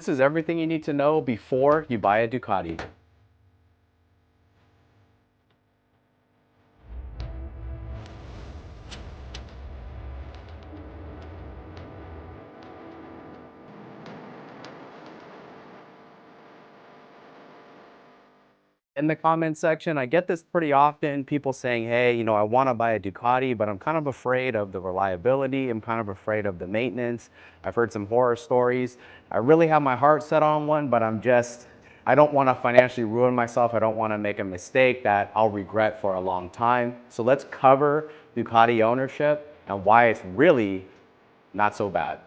This is everything you need to know before you buy a Ducati. In the comment section, I get this pretty often, people saying, hey, I want to buy a Ducati, but I'm kind of afraid of the reliability. I'm kind of afraid of the maintenance. I've heard some horror stories. I really have my heart set on one, but I don't want to financially ruin myself. I don't want to make a mistake that I'll regret for a long time. So let's cover Ducati ownership and why it's really not so bad.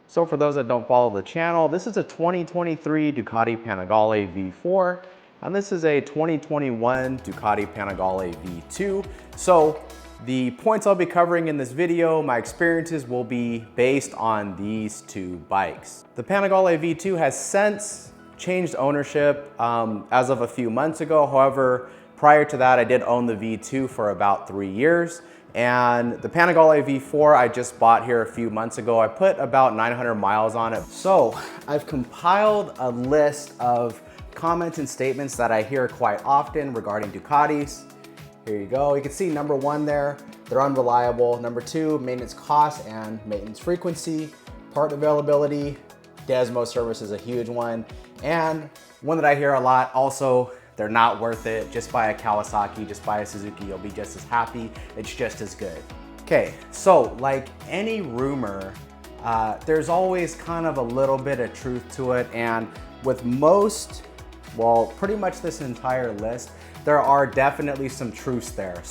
So for those that don't follow the channel, this is a 2023 Ducati Panigale V4, and this is a 2021 Ducati Panigale V2. So the points I'll be covering in this video, my experiences will be based on these two bikes. The Panigale V2 has since changed ownership as of a few months ago. However, prior to that, I did own the V2 for about 3 years. And the Panigale V4 I just bought here a few months ago. I put about 900 miles on it. So I've compiled a list of comments and statements that I hear quite often regarding Ducatis. Here you go. You can see number 1 there, they're unreliable. Number 2, maintenance cost and maintenance frequency. Part availability, desmo service is a huge one. And one that I hear a lot also, they're not worth it. Just buy a Kawasaki, just buy a Suzuki, you'll be just as happy. It's just as good. Okay, so like any rumor, there's always kind of a little bit of truth to it. And with most, well, pretty much this entire list, there are definitely some truths there.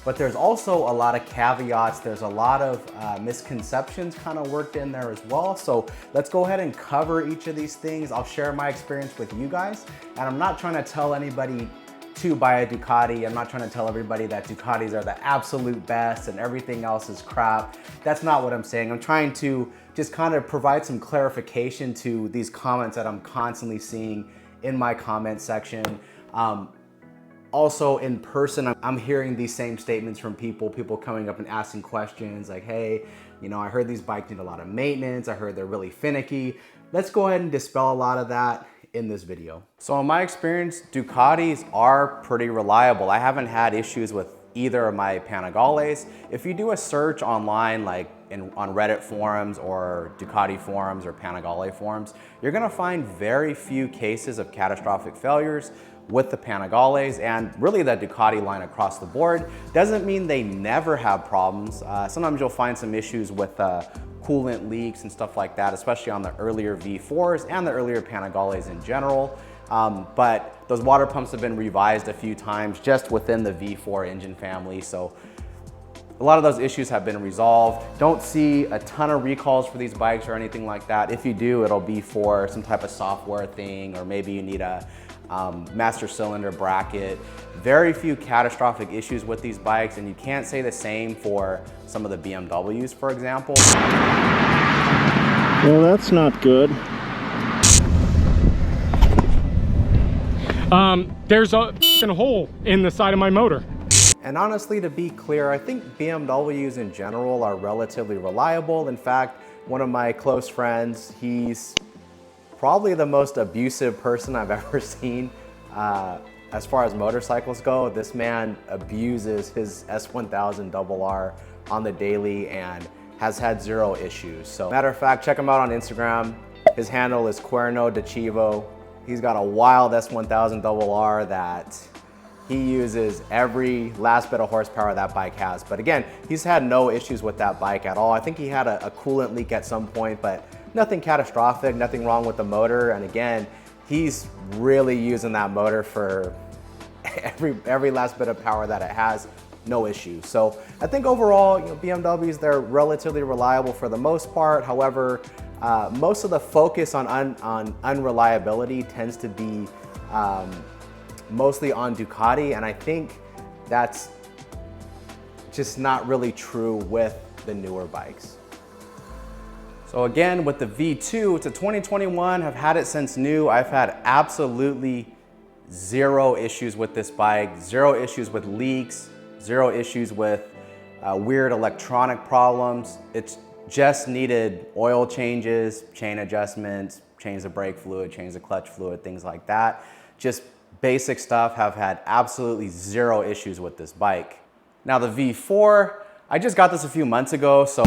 But there's also a lot of caveats. There's a lot of misconceptions kind of worked in there as well. So let's go ahead and cover each of these things. I'll share my experience with you guys. And I'm not trying to tell anybody to buy a Ducati. I'm not trying to tell everybody that Ducatis are the absolute best and everything else is crap. That's not what I'm saying. I'm trying to just kind of provide some clarification to these comments that I'm constantly seeing in my comment section. Also in person, I'm hearing these same statements from people coming up and asking questions like, hey, I heard these bikes need a lot of maintenance. I heard they're really finicky. Let's go ahead and dispel a lot of that in this video. So in my experience, Ducatis are pretty reliable. I haven't had issues with either of my Panigales. If you do a search online, like on Reddit forums or Ducati forums or Panigale forums, you're gonna find very few cases of catastrophic failures with the Panigales and really the Ducati line across the board. Doesn't mean they never have problems. Sometimes you'll find some issues with coolant leaks and stuff like that, especially on the earlier V4s and the earlier Panigales in general. But those water pumps have been revised a few times just within the V4 engine family. So a lot of those issues have been resolved. Don't see a ton of recalls for these bikes or anything like that. If you do, it'll be for some type of software thing, or maybe you need a master cylinder bracket. Very few catastrophic issues with these bikes, and you can't say the same for some of the BMWs, for example. Well, that's not good. There's a hole in the side of my motor. And honestly, to be clear, I think BMWs in general are relatively reliable. In fact, one of my close friends, he's probably the most abusive person I've ever seen as far as motorcycles go. This man abuses his S1000RR on the daily and has had 0 issues. So matter of fact, check him out on Instagram. His handle is Cuerno de Chivo. He's got a wild S1000RR that he uses every last bit of horsepower that bike has. But again, he's had no issues with that bike at all. I think he had a coolant leak at some point, but nothing catastrophic, nothing wrong with the motor. And again, he's really using that motor for every last bit of power that it has, no issues. So I think overall, BMWs, they're relatively reliable for the most part. However, most of the focus on unreliability tends to be mostly on Ducati, and I think that's just not really true with the newer bikes. So again, with the V2, it's a 2021, I've had it since new. I've had absolutely 0 issues with this bike, 0 issues with leaks, 0 issues with weird electronic problems. It's just needed oil changes, chain adjustments, change the brake fluid, change the clutch fluid, things like that. Just basic stuff. Have had absolutely zero issues with this bike. Now the V4, I just got this a few months ago, so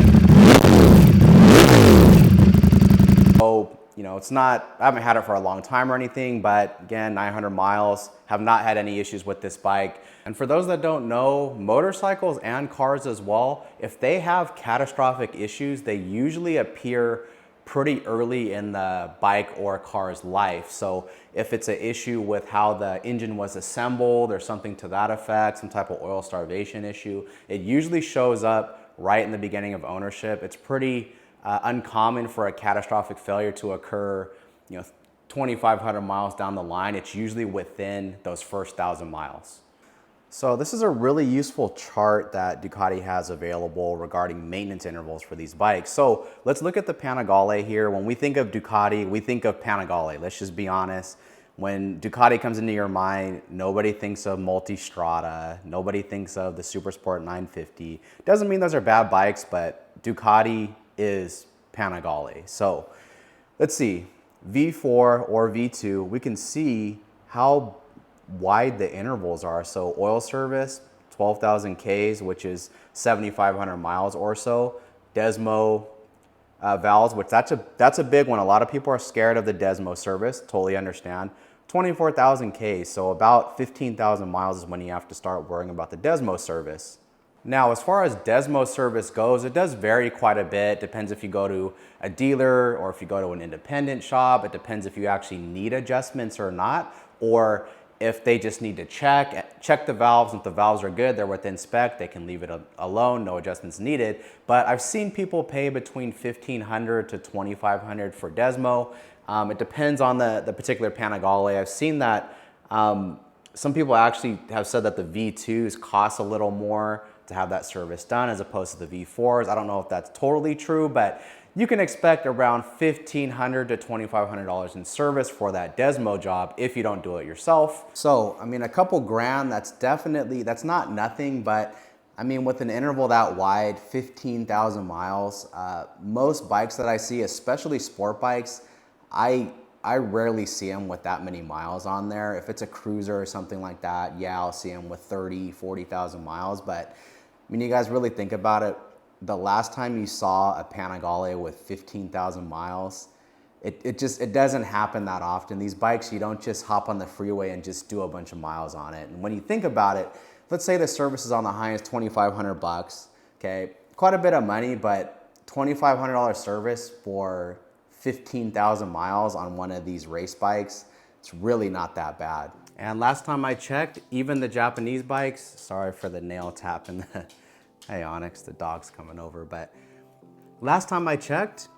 you know, it's not, I haven't had it for a long time or anything, but again, 900 miles, have not had any issues with this bike. And for those that don't know, motorcycles and cars as well, if they have catastrophic issues, they usually appear pretty early in the bike or car's life. So if it's an issue with how the engine was assembled or something to that effect, some type of oil starvation issue, it usually shows up right in the beginning of ownership. It's pretty uncommon for a catastrophic failure to occur, you know, 2,500 miles down the line. It's usually within those first 1,000 miles. So this is a really useful chart that Ducati has available regarding maintenance intervals for these bikes. So let's look at the Panigale here. When we think of Ducati, we think of Panigale. Let's just be honest. When Ducati comes into your mind, nobody thinks of Multistrada. Nobody thinks of the Supersport 950. Doesn't mean those are bad bikes, but Ducati is Panigale. So let's see, V4 or V2, we can see how wide the intervals are. So oil service, 12,000 Ks, which is 7,500 miles or so. Desmo valves, which that's a big one. A lot of people are scared of the Desmo service, totally understand. 24,000 Ks, so about 15,000 miles is when you have to start worrying about the Desmo service. Now, as far as Desmo service goes, it does vary quite a bit. Depends if you go to a dealer or if you go to an independent shop. It depends if you actually need adjustments or not, or if they just need to check the valves. If the valves are good, they're within spec, they can leave it alone, no adjustments needed. But I've seen people pay between $1,500 to $2,500 for Desmo. It depends on the particular Panigale. I've seen that some people actually have said that the V2s cost a little more to have that service done as opposed to the V4s. I don't know if that's totally true, but you can expect around $1,500 to $2,500 in service for that Desmo job if you don't do it yourself. So, I mean, a couple grand, that's not nothing, but I mean, with an interval that wide, 15,000 miles, most bikes that I see, especially sport bikes, I rarely see them with that many miles on there. If it's a cruiser or something like that, yeah, I'll see them with 30, 40,000 miles. But I mean, you guys really think about it, the last time you saw a Panigale with 15,000 miles, it doesn't happen that often. These bikes, you don't just hop on the freeway and just do a bunch of miles on it. And when you think about it, let's say the service is on the highest 2,500 bucks, okay? Quite a bit of money, but $2,500 service for 15,000 miles on one of these race bikes, it's really not that bad. And last time I checked, even the Japanese bikes, sorry for the nail tap in the, hey Onyx, the dog's coming over, but last time I checked,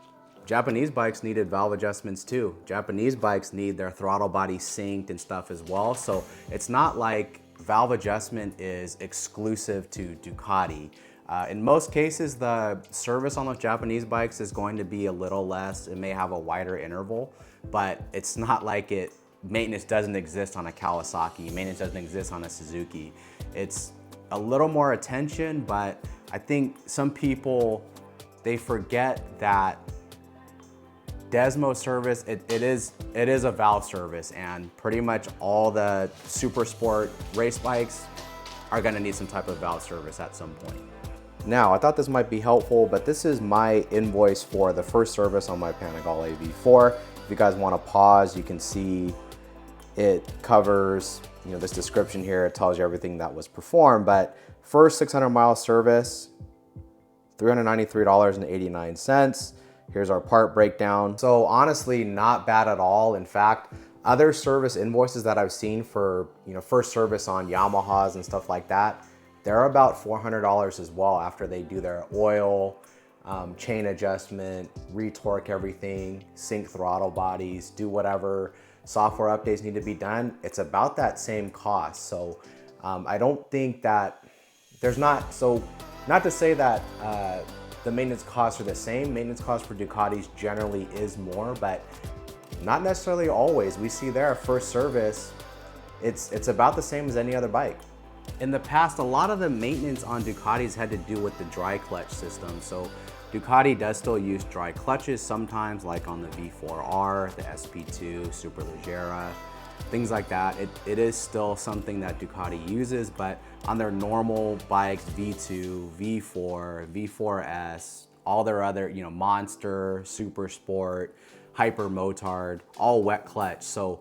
Japanese bikes needed valve adjustments too. Japanese bikes need their throttle body synced and stuff as well. So it's not like valve adjustment is exclusive to Ducati. In most cases, the service on those Japanese bikes is going to be a little less. It may have a wider interval, but it's not like maintenance doesn't exist on a Kawasaki, maintenance doesn't exist on a Suzuki. It's a little more attention, but I think some people, they forget that Desmo service, it is a valve service, and pretty much all the super sport race bikes are gonna need some type of valve service at some point. Now, I thought this might be helpful, but this is my invoice for the first service on my Panigale V4. If you guys wanna pause, you can see it covers, you know, this description here. It tells you everything that was performed, but first 600 mile service, $393.89. Here's our part breakdown. So honestly, not bad at all. In fact, other service invoices that I've seen for, you know, first service on Yamahas and stuff like that, they're about $400 as well after they do their oil, chain adjustment, retorque everything, sync throttle bodies, do whatever software updates need to be done. It's about that same cost. So I don't think that there's not to say that the maintenance costs are the same. Maintenance costs for Ducatis generally is more, but not necessarily always. We see there first service, it's about the same as any other bike. In the past, a lot of the maintenance on Ducatis had to do with the dry clutch system. So Ducati does still use dry clutches sometimes, like on the V4R, the SP2, Superleggera, things like that. It is still something that Ducati uses, but on their normal bikes, V2, V4, V4S, all their other, Monster, Super Sport, Hyper Motard, all wet clutch. So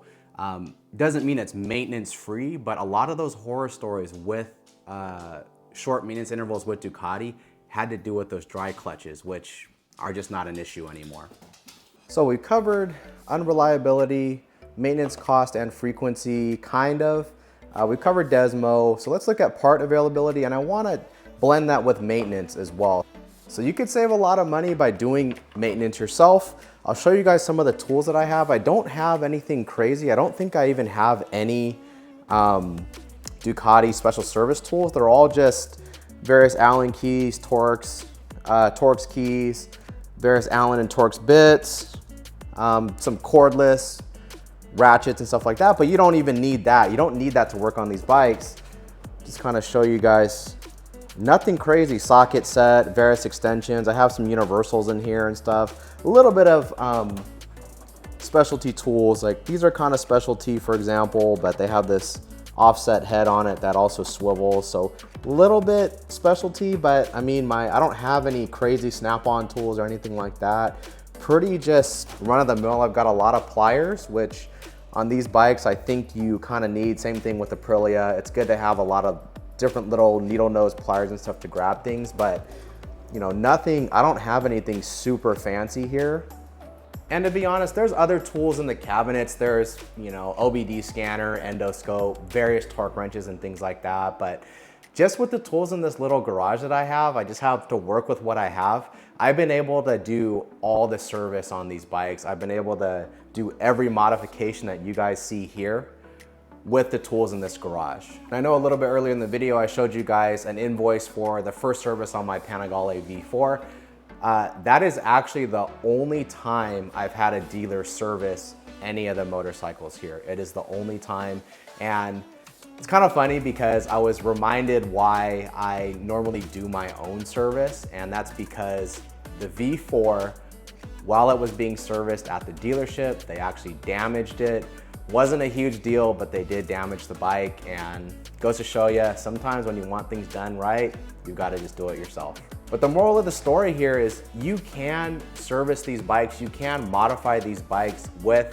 doesn't mean it's maintenance free, but a lot of those horror stories with short maintenance intervals with Ducati had to do with those dry clutches, which are just not an issue anymore. So we covered unreliability, maintenance cost and frequency, kind of. We covered desmo. So let's look at part availability, and I wanna blend that with maintenance as well. So you could save a lot of money by doing maintenance yourself. I'll show you guys some of the tools that I have. I don't have anything crazy. I don't think I even have any Ducati special service tools. They're all just various Allen keys, Torx keys, various Allen and Torx bits, some cordless ratchets and stuff like that, but you don't even need that. You don't need that to work on these bikes. Just kind of show you guys, nothing crazy. Socket set, various extensions. I have some universals in here and stuff. A little bit of specialty tools, like these are kind of specialty, for example, but they have this offset head on it that also swivels. So a little bit specialty, but I mean, I don't have any crazy snap-on tools or anything like that. Pretty just run-of-the-mill. I've got a lot of pliers, which on these bikes, I think you kind of need. Same thing with the Aprilia. It's good to have a lot of different little needle nose pliers and stuff to grab things, but nothing, I don't have anything super fancy here. And to be honest, there's other tools in the cabinets. There's, OBD scanner, endoscope, various torque wrenches and things like that. But just with the tools in this little garage that I have, I just have to work with what I have. I've been able to do all the service on these bikes. I've been able to do every modification that you guys see here with the tools in this garage. And I know a little bit earlier in the video, I showed you guys an invoice for the first service on my Panigale V4. That is actually the only time I've had a dealer service any of the motorcycles here. It is the only time. And it's kind of funny because I was reminded why I normally do my own service. And that's because the V4, while it was being serviced at the dealership, they actually damaged it. Wasn't a huge deal, but they did damage the bike, and goes to show you, sometimes when you want things done right, you've got to just do it yourself. But the moral of the story here is you can service these bikes, you can modify these bikes with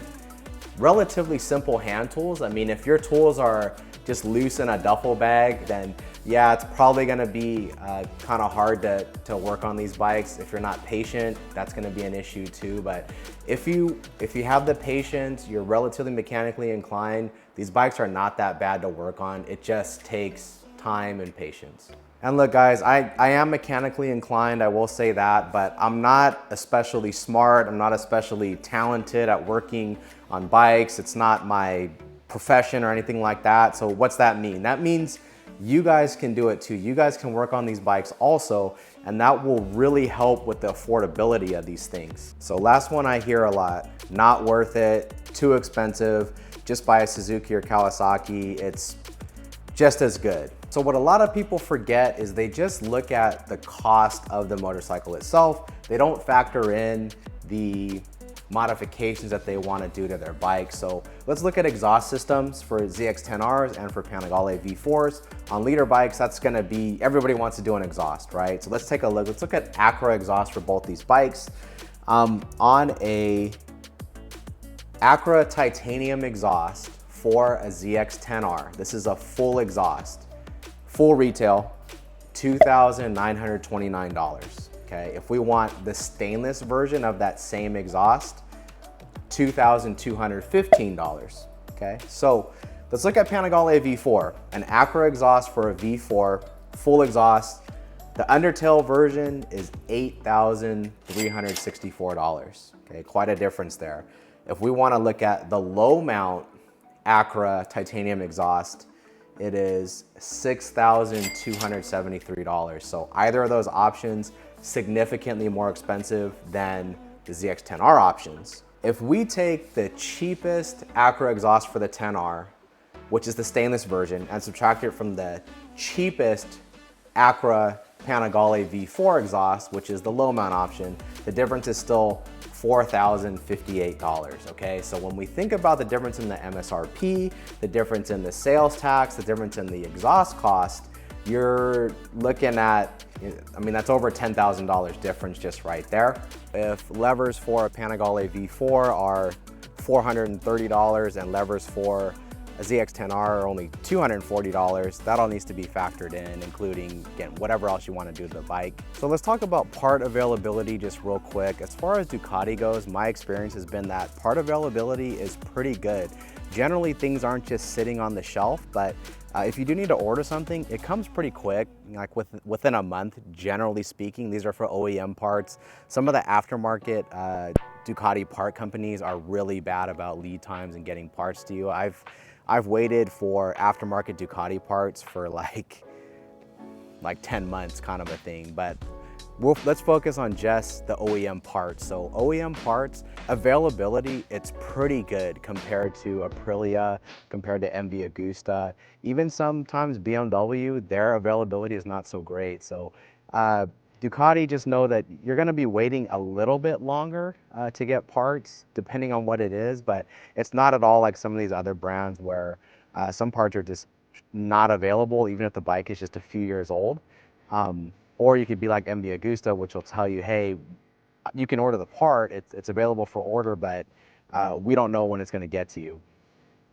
relatively simple hand tools. I mean, if your tools are just loose in a duffel bag, then yeah, it's probably gonna be kind of hard to work on these bikes. If you're not patient, that's gonna be an issue too. But if you have the patience, you're relatively mechanically inclined, these bikes are not that bad to work on. It just takes time and patience. And look guys, I am mechanically inclined, I will say that, but I'm not especially smart, I'm not especially talented at working on bikes. It's not my profession or anything like that. So what's that mean? That means you guys can do it too. You guys can work on these bikes also, and that will really help with the affordability of these things. So last one I hear a lot, not worth it, too expensive, just buy a Suzuki or Kawasaki, it's just as good. So what a lot of people forget is they just look at the cost of the motorcycle itself. They don't factor in the modifications that they want to do to their bike. So let's look at exhaust systems for ZX-10Rs and for Panigale V4s. On leader bikes, that's going to be, everybody wants to do an exhaust, right? So let's take a look. Let's look at Acura exhaust for both these bikes. On a Acura titanium exhaust for a ZX-10R, this is a full exhaust, full retail, $2,929. Okay, if we want the stainless version of that same exhaust, $2,215. Okay, so let's look at Panigale V4, an Acura exhaust for a V4, full exhaust. The undertail version is $8,364. Okay, quite a difference there. If we want to look at the low mount Acura titanium exhaust, it is $6,273. So either of those options significantly more expensive than the ZX-10R options. If we take the cheapest Acura exhaust for the 10R, which is the stainless version, and subtract it from the cheapest Acura Panigale V4 exhaust, which is the low mount option, the difference is still $4,058, okay? So when we think about the difference in the MSRP, the difference in the sales tax, the difference in the exhaust cost, you're looking at, I mean, that's over $10,000 difference just right there. If levers for a Panigale V4 are $430 and levers for a ZX-10R are only $240, that all needs to be factored in, including, again, whatever else you want to do to the bike. So let's talk about part availability just real quick. As far as Ducati goes, my experience has been that part availability is pretty good. Generally, things aren't just sitting on the shelf, but if you do need to order something, it comes pretty quick, like within a month, generally speaking. These are for OEM parts. Some of the aftermarket Ducati part companies are really bad about lead times and getting parts to you. I've waited for aftermarket Ducati parts for like 10 months kind of a thing, but let's focus on just the OEM parts. So OEM parts, availability, it's pretty good compared to Aprilia, compared to MV Agusta. Even sometimes BMW, their availability is not so great. So Ducati, just know that you're gonna be waiting a little bit longer to get parts, depending on what it is, but it's not at all like some of these other brands where some parts are just not available, even if the bike is just a few years old. Or you could be like MV Agusta, which will tell you, hey, you can order the part, it's available for order, but we don't know when it's gonna get to you.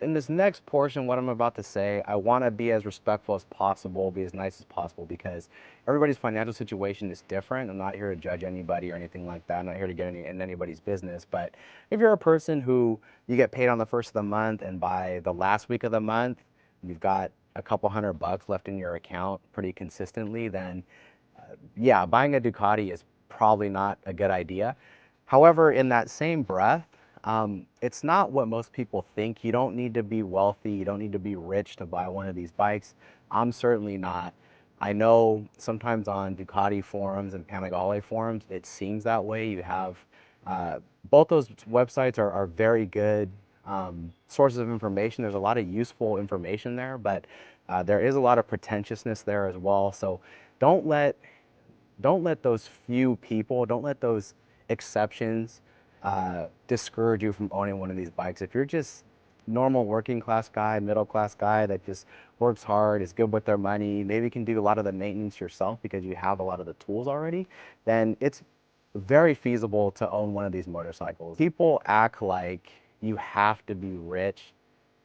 In this next portion, what I'm about to say, I wanna be as respectful as possible, be as nice as possible, because everybody's financial situation is different. I'm not here to judge anybody or anything like that. I'm not here to get in anybody's business, but if you're a person who you get paid on the first of the month and by the last week of the month, you've got a couple $100 left in your account pretty consistently, then yeah, buying a Ducati is probably not a good idea. However, in that same breath, it's not what most people think. You don't need to be wealthy. You don't need to be rich to buy one of these bikes. I'm certainly not. I know sometimes on Ducati forums and Panigale forums, it seems that way. You have both those websites are very good sources of information. There's a lot of useful information there, but there is a lot of pretentiousness there as well. So don't let those few people, don't let those exceptions discourage you from owning one of these bikes. If you're just normal working class guy, middle class guy that just works hard, is good with their money, maybe can do a lot of the maintenance yourself because you have a lot of the tools already, then it's very feasible to own one of these motorcycles. People act like you have to be rich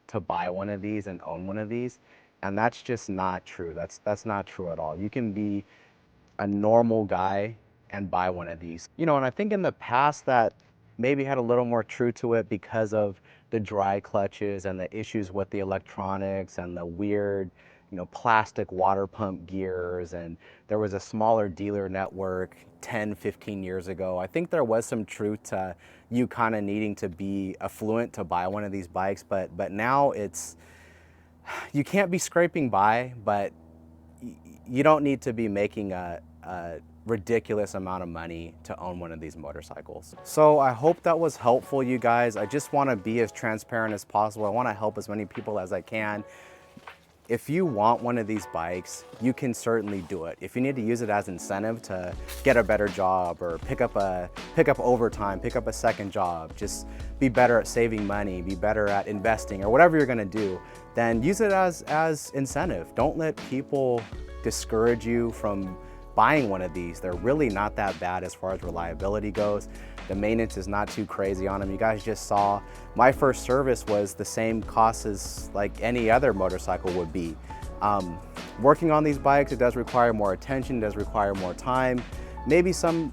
to buy one of these and own one of these, and that's just not true. That's not true at all. You can be a normal guy and buy one of these. You know, and I think in the past that maybe had a little more truth to it because of the dry clutches and the issues with the electronics and the weird, you know, plastic water pump gears, and there was a smaller dealer network 10, 15 years ago. I think there was some truth to you kind of needing to be affluent to buy one of these bikes, but now it's, you can't be scraping by, but you don't need to be making a ridiculous amount of money to own one of these motorcycles. So I hope that was helpful, you guys. I just want to be as transparent as possible. I want to help as many people as I can. If you want one of these bikes, you can certainly do it. If you need to use it as incentive to get a better job or pick up overtime, pick up a second job, just be better at saving money, be better at investing, or whatever you're gonna do, then use it as incentive. Don't let people discourage you from buying one of these. They're really not that bad as far as reliability goes. The maintenance is not too crazy on them. You guys just saw my first service was the same cost as like any other motorcycle would be. Working on these bikes, it does require more attention, it does require more time, maybe some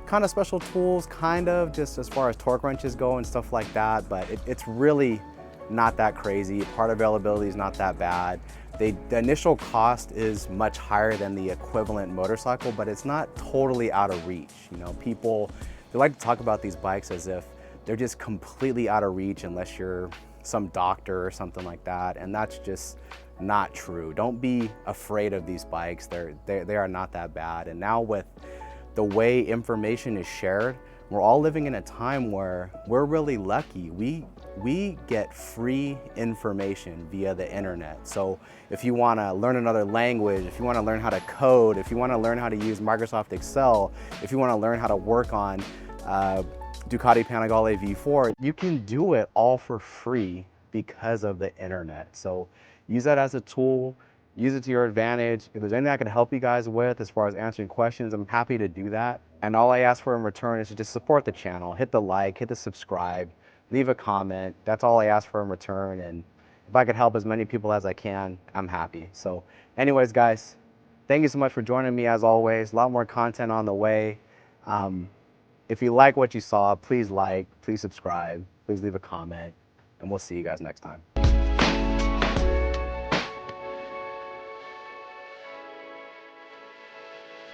kind of special tools, kind of just as far as torque wrenches go and stuff like that, but it's really not that crazy. Part availability is not that bad. The initial cost is much higher than the equivalent motorcycle, but it's not totally out of reach. You know, people, they like to talk about these bikes as if they're just completely out of reach unless you're some doctor or something like that, and that's just not true. Don't be afraid of these bikes. They are not that bad. And now with the way information is shared, we're all living in a time where we're really lucky. we get free information via the internet. So if you want to learn another language, if you want to learn how to code, if you want to learn how to use Microsoft Excel, if you want to learn how to work on Ducati Panigale V4, you can do it all for free because of the internet. So use that as a tool, use it to your advantage. If there's anything I can help you guys with as far as answering questions, I'm happy to do that. And all I ask for in return is to just support the channel, hit the like, hit the subscribe, leave a comment. That's all I ask for in return. And if I could help as many people as I can, I'm happy. So anyways, guys, thank you so much for joining me as always. A lot more content on the way. If you like what you saw, please like, please subscribe, please leave a comment, and we'll see you guys next time.